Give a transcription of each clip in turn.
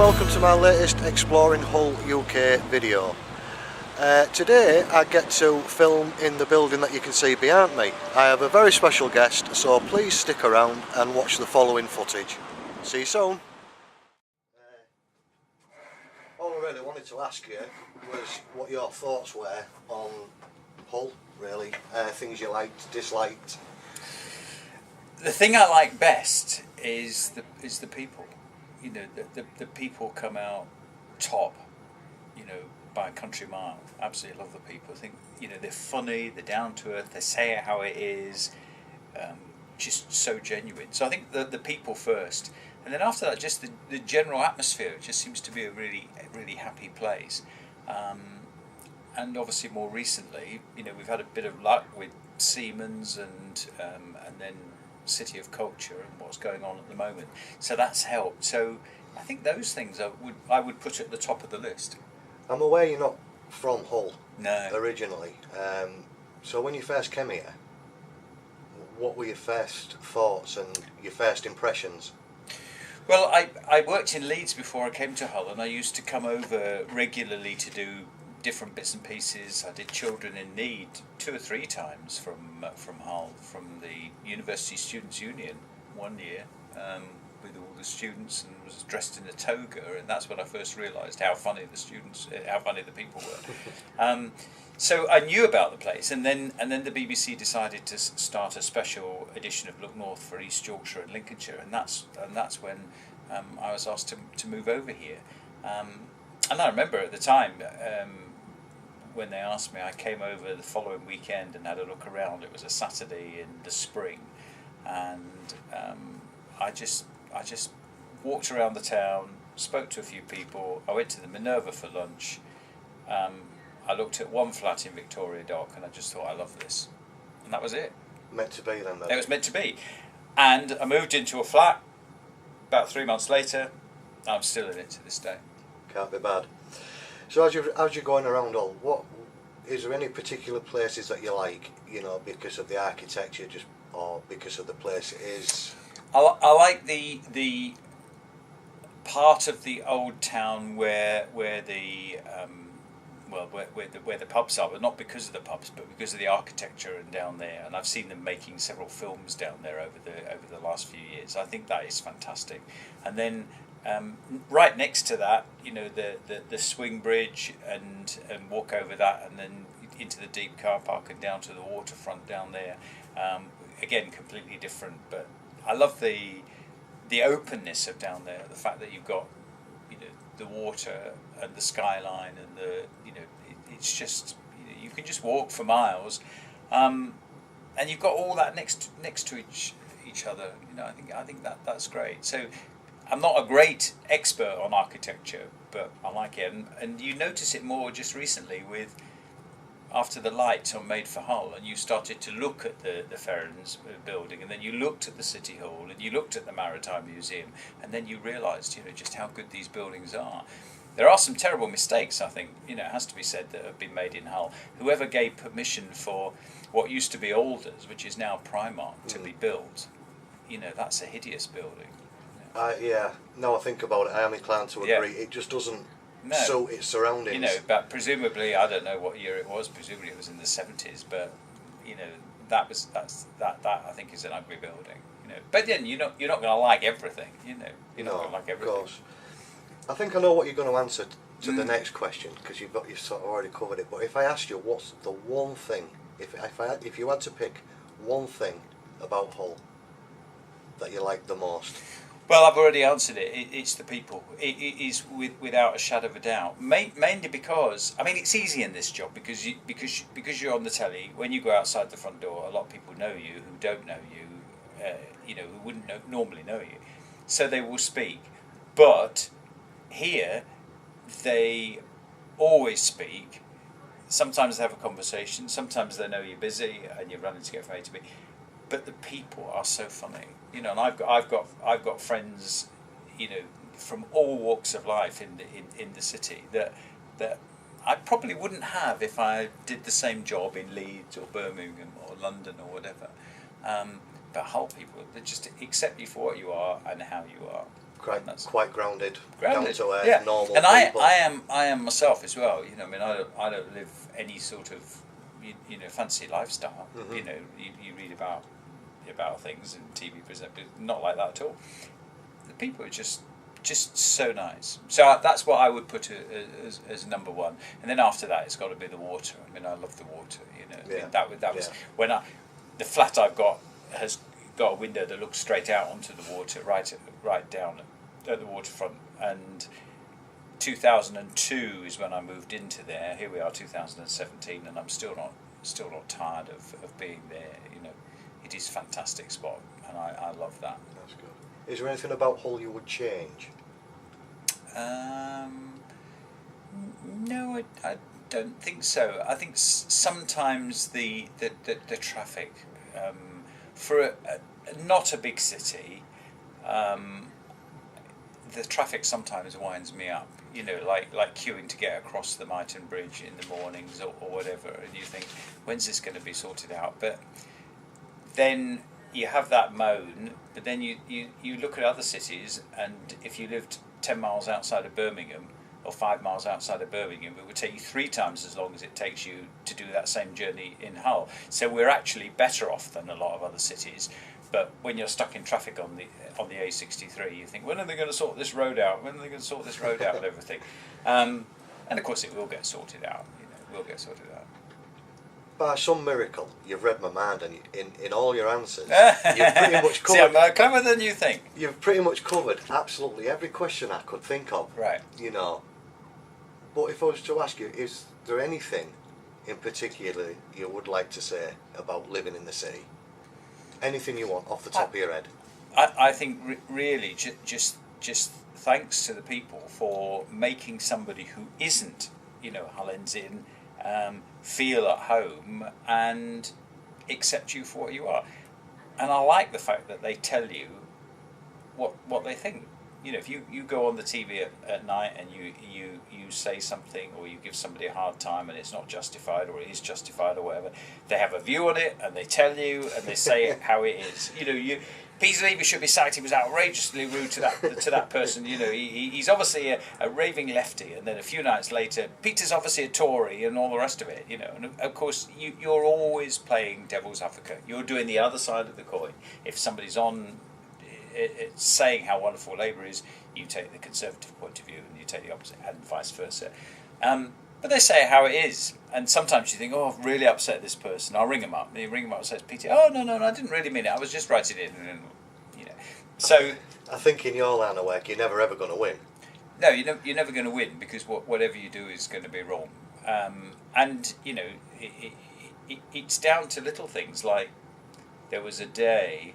welcome to my latest Exploring Hull UK video. Today I get to film in the building that you can see behind me. I have a very special guest, so please stick around and watch the following footage. See you soon. All I really wanted to ask you was what your thoughts were on Hull, really. Things you liked, disliked. The thing I like best is the people. You know, the people come out top, you know, by a country mile. Absolutely love the people. I think, you know, they're funny, they're down to earth, they say it how it is, just so genuine. So I think the people first, and then after that, just the general atmosphere. It just seems to be a really happy place. And obviously more recently, you know, we've had a bit of luck with Siemens and then City of Culture and what's going on at the moment. So that's helped. So I think those things I would put at the top of the list. I'm aware you're not from Hull. No. Originally. So when you first came here, what were your first thoughts and your first impressions? Well, I worked in Leeds before I came to Hull, and I used to come over regularly to do different bits and pieces. I did Children in Need 2 or 3 times from Hull, from the University Students' Union one year, with all the students, and was dressed in a toga, and that's when I first realised how funny the people were. So I knew about the place, and then the BBC decided to start a special edition of Look North for East Yorkshire and Lincolnshire, and that's when I was asked to move over here. And I remember at the time, when they asked me, I came over the following weekend and had a look around. It was a Saturday in the spring, and I just walked around the town, spoke to a few people. I went to the Minerva for lunch. I looked at one flat in Victoria Dock, and I just thought, I love this, and that was it. Meant to be then. It was meant to be, and I moved into a flat. About 3 months later, I'm still in it to this day. Can't be bad. So as you're going around Hull, what is there any particular places that you like? You know, because of the architecture, or because of the place it is. I like the part of the old town where the pubs are, but not because of the pubs, but because of the architecture and down there. And I've seen them making several films down there over the last few years. I think that is fantastic. And then right next to that, you know, the swing bridge, and walk over that, and then into the deep car park and down to the waterfront down there. Again, completely different, but I love the openness of down there. The fact that you've got, you know, the water and the skyline, and it's just, you know, you can just walk for miles, and you've got all that next to each other. You know, I think that's great. So I'm not a great expert on architecture, but I like it, and you notice it more just recently with after the lights are made for Hull, and you started to look at the Ferrens building, and then you looked at the City Hall, and you looked at the Maritime Museum, and then you realised, you know, just how good these buildings are. There are some terrible mistakes, I think, you know, it has to be said, that have been made in Hull. Whoever gave permission for what used to be Alders, which is now Primark, to be built, you know, that's a hideous building. Yeah, now I think about it, I am inclined to agree. Yeah. It just doesn't suit its surroundings. You know, but presumably, I don't know what year it was. Presumably, it was in the 70s. But you know, that I think is an ugly building. You know, but then you're not going to like everything. You know, you're not going to like everything. Of course. I think I know what you're going to answer to the next question, because you've sort of already covered it. But if I asked you, what's the one thing, if you had to pick one thing about Hull that you like the most? Well, I've already answered it. It's the people. It is without a shadow of a doubt. Mainly because, I mean, it's easy in this job because you're on the telly. When you go outside the front door, a lot of people know you who don't know you, you know, who wouldn't normally know you. So they will speak. But here, they always speak. Sometimes they have a conversation. Sometimes they know you're busy and you're running to get from A to B. But the people are so funny, you know, and I've got friends, you know, from all walks of life in the city that I probably wouldn't have if I did the same job in Leeds or Birmingham or London or whatever. But Hull people, they just accept you for what you are and how you are. Of quite grounded, down grounded. to earth, Yeah, normal and people. I am myself as well. You know, I mean, I don't live any sort of you know fancy lifestyle. Mhm. You know, you read about things and TV present, but not like that at all. The people are just so nice. So that's what I would put as number one. And then after that, it's got to be the water. I mean, I love the water. You know, I mean, that was when the flat I've got has got a window that looks straight out onto the water, right down at the waterfront. And 2002 is when I moved into there. Here we are, 2017, and I'm still not tired of being there. You know, it is a fantastic spot, and I love that. That's good. Is there anything about Hull you would change? No, I don't think so. I think sometimes the traffic for not a big city, the traffic sometimes winds me up. You know, like queuing to get across the Myton Bridge in the mornings or whatever, and you think, when's this going to be sorted out? But then you have that moan, but then you look at other cities, and if you lived 10 miles outside of Birmingham or 5 miles outside of Birmingham, it would take you 3 times as long as it takes you to do that same journey in Hull. So we're actually better off than a lot of other cities. But when you're stuck in traffic on the A63, you think, when are they going to sort this road out? When are they going to sort this road out and everything? And of course, it will get sorted out. You know, it will get sorted out. By some miracle, you've read my mind, and in all your answers, you've pretty much covered. See, I'm more clever than you think. You've pretty much covered absolutely every question I could think of. Right. You know. But if I was to ask you, is there anything in particular you would like to say about living in the city? Anything you want off the top of your head? I think really just thanks to the people for making somebody who isn't, you know, Hallensin, feel at home and accept you for what you are. And I like the fact that they tell you what they think. You know, if you go on the TV at night and you say something, or you give somebody a hard time and it's not justified, or it is justified, or whatever, they have a view on it and they tell you and they say it how it is. You know, Peter Levy should be sacked. He was outrageously rude to that person. You know, he's obviously a raving lefty, and then a few nights later, Peter's obviously a Tory, and all the rest of it. You know, and of course you're always playing devil's advocate. You're doing the other side of the coin. If somebody's on it's saying how wonderful Labour is, you take the Conservative point of view, and you take the opposite, and vice versa. But they say how it is, and sometimes you think, oh, I've really upset this person. I'll ring them up. And you ring them up and says, Peter, oh, no, I didn't really mean it. I was just writing it, and you know. So I think in your line of work, you're never ever going to win. No, you're never going to win, because whatever you do is going to be wrong. And you know, it's down to little things like there was a day.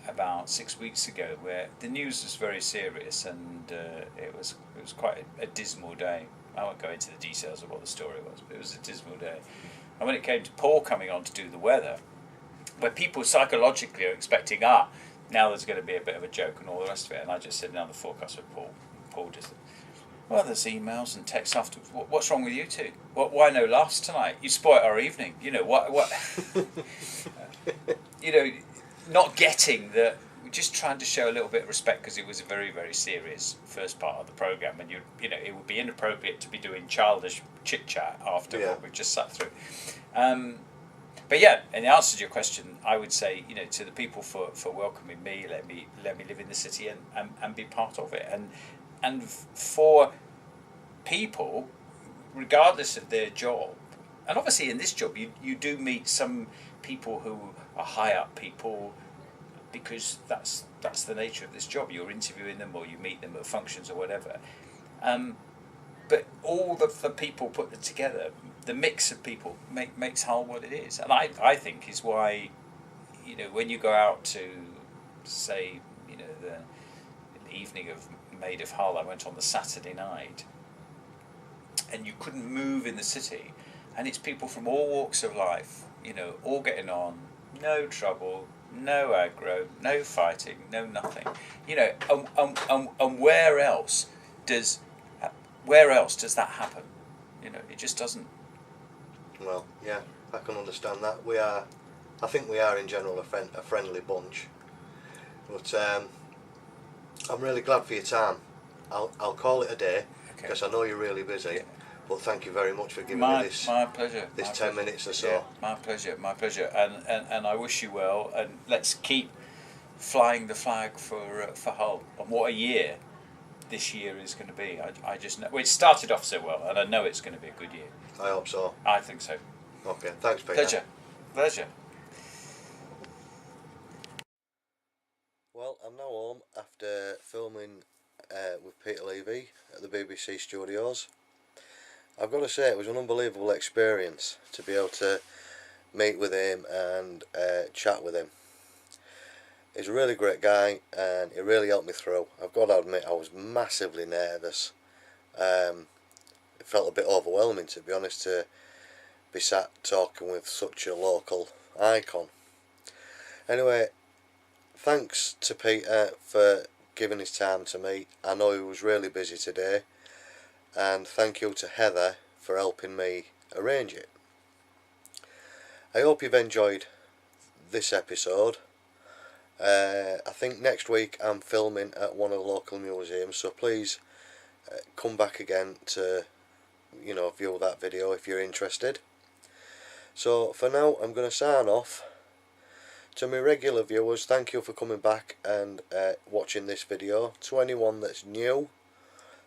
About 6 weeks ago, where the news was very serious, and it was quite a dismal day. I won't go into the details of what the story was, but it was a dismal day. And when it came to Paul coming on to do the weather, where people psychologically are expecting, now there's going to be a bit of a joke and all the rest of it, and I just said, now the forecast with Paul. Paul just said, well, there's emails and texts afterwards. What's wrong with you two? Why no laughs tonight? You spoilt our evening. You know what? You know. Not getting that, just trying to show a little bit of respect, because it was a very, very serious first part of the programme, and you know, it would be inappropriate to be doing childish chit chat after what we've just sat through. But yeah, in answer to your question, I would say, you know, to the people for welcoming me, let me live in the city and be part of it, and for people, regardless of their job, and obviously in this job you do meet some people who are high up people, because that's the nature of this job. You're interviewing them, or you meet them at functions or whatever. But all the people put together, the mix of people makes Hull what it is, and I think is why, you know, when you go out to, say, you know, the evening of Maid of Hull, I went on the Saturday night, and you couldn't move in the city, and it's people from all walks of life, you know, all getting on, no trouble, no aggro, no fighting, no nothing. You know, and where else does that happen? You know, it just doesn't. Well, yeah, I can understand that. I think we are in general a friendly bunch. But I'm really glad for your time. I'll call it a day Okay. because I know you're really busy. Yeah. But thank you very much for giving me this My pleasure. this My 10 pleasure. minutes or so. Yeah, my pleasure. My pleasure. And I wish you well. And let's keep flying the flag for Hull. And what a year this year is going to be. I just know. Well, it started off so well, and I know it's going to be a good year. I hope so. I think so. Okay, thanks, Peter. Pleasure. Pleasure. Well, I'm now home after filming with Peter Levy at the BBC studios. I've got to say it was an unbelievable experience to be able to meet with him and chat with him. He's a really great guy and he really helped me through. I've got to admit I was massively nervous. It felt a bit overwhelming, to be honest, to be sat talking with such a local icon. Anyway, thanks to Peter for giving his time to me. I know he was really busy today. And thank you to Heather for helping me arrange it. I hope you've enjoyed this episode. I think next week I'm filming at one of the local museums, so please come back again to view that video if you're interested. So for now I'm going to sign off. To my regular viewers, thank you for coming back and watching this video. To anyone that's new,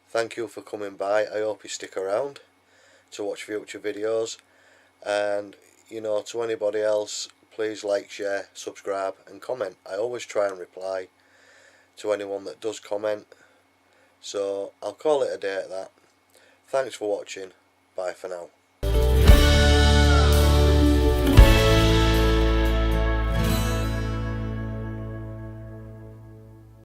thank you for coming by. I hope you stick around to watch future videos. And to anybody else, please like, share, subscribe and comment. I always try and reply to anyone that does comment. So I'll call it a day at that. Thanks for watching. Bye for now.